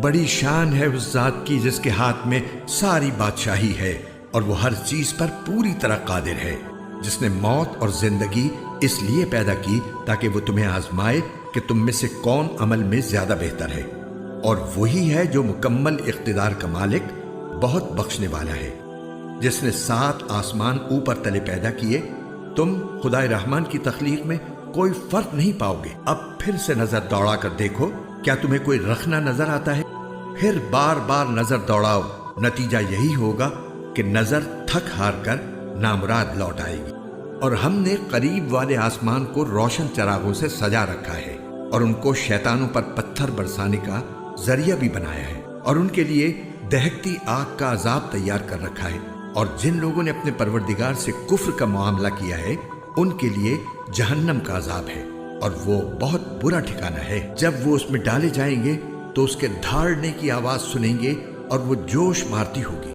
بڑی شان ہے اس ذات کی جس کے ہاتھ میں ساری بادشاہی ہے اور وہ ہر چیز پر پوری طرح قادر ہے، جس نے موت اور زندگی اس لیے پیدا کی تاکہ وہ تمہیں آزمائے کہ تم میں سے کون عمل میں زیادہ بہتر ہے، اور وہی ہے جو مکمل اقتدار کا مالک، بہت بخشنے والا ہے، جس نے 7 آسمان اوپر تلے پیدا کیے۔ تم خدائے رحمان کی تخلیق میں کوئی فرق نہیں پاؤ گے۔ اب پھر سے نظر دوڑا کر دیکھو، کیا تمہیں کوئی رخنہ نظر آتا ہے؟ پھر بار بار نظر دوڑاؤ، نتیجہ یہی ہوگا کہ نظر تھک ہار کر نامراد لوٹ آئے گی۔ اور ہم نے قریب والے آسمان کو روشن چراغوں سے سجا رکھا ہے اور ان کو شیطانوں پر پتھر برسانے کا ذریعہ بھی بنایا ہے، اور ان کے لیے دہکتی آگ کا عذاب تیار کر رکھا ہے۔ اور جن لوگوں نے اپنے پروردگار سے کفر کا معاملہ کیا ہے ان کے لیے جہنم کا عذاب ہے، اور وہ بہت برا ٹھکانہ ہے۔ جب وہ اس میں ڈالے جائیں گے تو اس کے دھاڑنے کی آواز سنیں گے اور وہ جوش مارتی ہوگی۔